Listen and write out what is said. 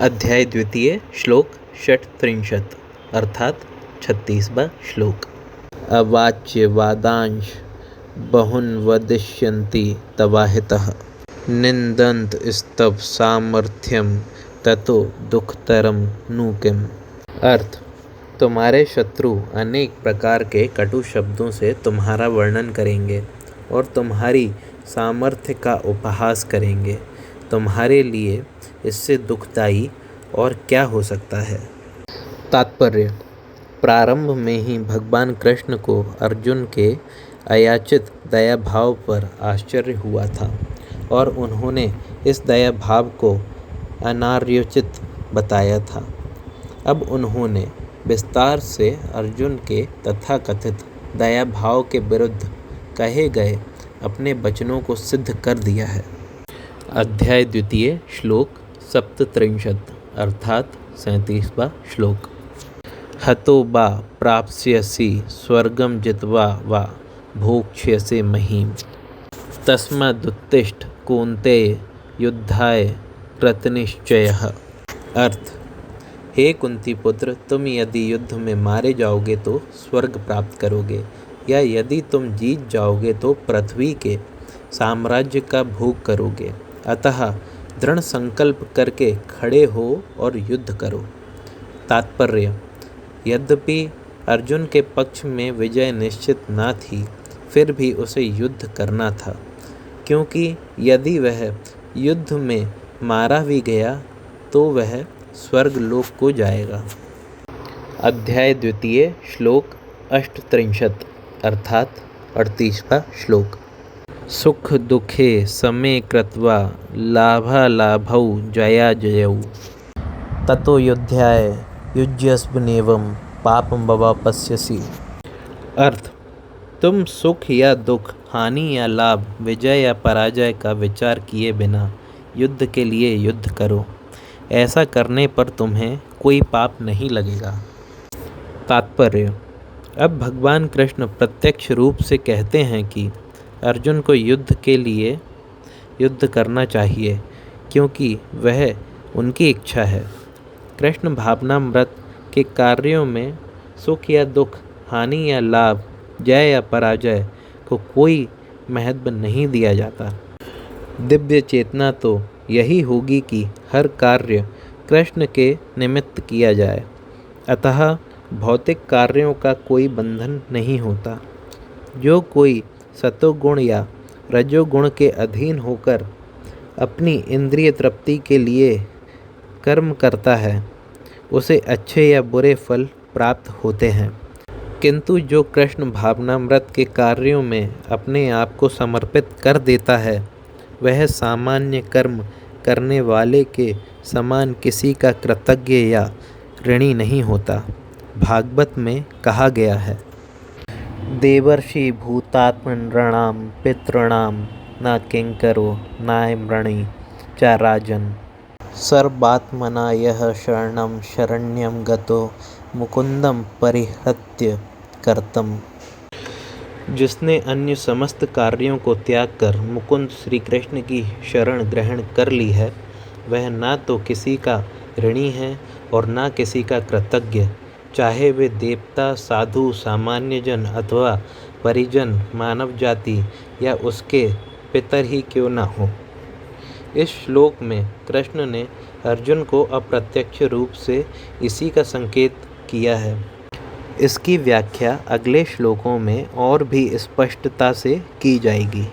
अध्याय द्वितीय श्लोक षट्त्रिंशत् अर्थात 36वां श्लोक। अवाच्य वादांश बहुन वदिष्यन्ति तवाहितः निंदन्त स्तव सामर्थ्यम ततो दुखतरम नु किम। अर्थ, तुम्हारे शत्रु अनेक प्रकार के कटु शब्दों से तुम्हारा वर्णन करेंगे और तुम्हारी सामर्थ्य का उपहास करेंगे। तुम्हारे लिए इससे दुखदायी और क्या हो सकता है। तात्पर्य, प्रारंभ में ही भगवान कृष्ण को अर्जुन के अयाचित दया भाव पर आश्चर्य हुआ था और उन्होंने इस दया भाव को अनार्योचित बताया था। अब उन्होंने विस्तार से अर्जुन के तथाकथित दया भाव के विरुद्ध कहे गए अपने वचनों को सिद्ध कर दिया है। अध्याय द्वितीय श्लोक सप्तत्रिंशत् अर्थात 37वां श्लोक। हतो वा प्राप्स्यसि स्वर्गं जित्वा वा भोक्ष्यसे महीम् तस्मादुत्तिष्ठ कौन्तेय युद्धाय कृतनिश्चयः। अर्थ, हे कुंती पुत्र, तुम यदि युद्ध में मारे जाओगे तो स्वर्ग प्राप्त करोगे, या यदि तुम जीत जाओगे तो पृथ्वी के साम्राज्य का भोग करोगे। अतः दृढ़ संकल्प करके खड़े हो और युद्ध करो। तात्पर्य, यद्यपि अर्जुन के पक्ष में विजय निश्चित न थी, फिर भी उसे युद्ध करना था, क्योंकि यदि वह युद्ध में मारा भी गया तो वह स्वर्ग लोक को जाएगा। अध्याय द्वितीय श्लोक अष्टत्रिंशत् अर्थात 38वां श्लोक। सुख दुखे समे कृत्वा लाभालाभौ जयाजयौ ततो युध्याय युज्यस्वनेवं पापं वापस्यसि। अर्थ, तुम सुख या दुख, हानि या लाभ, विजय या पराजय का विचार किए बिना युद्ध के लिए युद्ध करो। ऐसा करने पर तुम्हें कोई पाप नहीं लगेगा। तात्पर्य, अब भगवान कृष्ण प्रत्यक्ष रूप से कहते हैं कि अर्जुन को युद्ध के लिए युद्ध करना चाहिए, क्योंकि वह उनकी इच्छा है। कृष्ण भावनामृत के कार्यों में सुख या दुख, हानि या लाभ, जय या पराजय को कोई महत्व नहीं दिया जाता। दिव्य चेतना तो यही होगी कि हर कार्य कृष्ण के निमित्त किया जाए। अतः भौतिक कार्यों का कोई बंधन नहीं होता। जो कोई सतोगुण या रजोगुण के अधीन होकर अपनी इंद्रिय तृप्ति के लिए कर्म करता है, उसे अच्छे या बुरे फल प्राप्त होते हैं। किंतु जो कृष्ण भावनामृत के कार्यों में अपने आप को समर्पित कर देता है, वह सामान्य कर्म करने वाले के समान किसी का कृतज्ञ या ऋणी नहीं होता। भागवत में कहा गया है, देवर्षि भूतात्मनृणां पितॄणां न किंकरो नायमृणी च राजन् सर्वात्मना यः शरणं शरण्यं गतो मुकुंदम परिहृत्य कर्तम्। जिसने अन्य समस्त कार्यों को त्याग कर मुकुंद श्री कृष्ण की शरण ग्रहण कर ली है, वह ना तो किसी का ऋणी है और ना किसी का कृतज्ञ, चाहे वे देवता, साधु, सामान्य जन अथवा परिजन, मानव जाति या उसके पितर ही क्यों ना हो। इस श्लोक में कृष्ण ने अर्जुन को अप्रत्यक्ष रूप से इसी का संकेत किया है। इसकी व्याख्या अगले श्लोकों में और भी स्पष्टता से की जाएगी।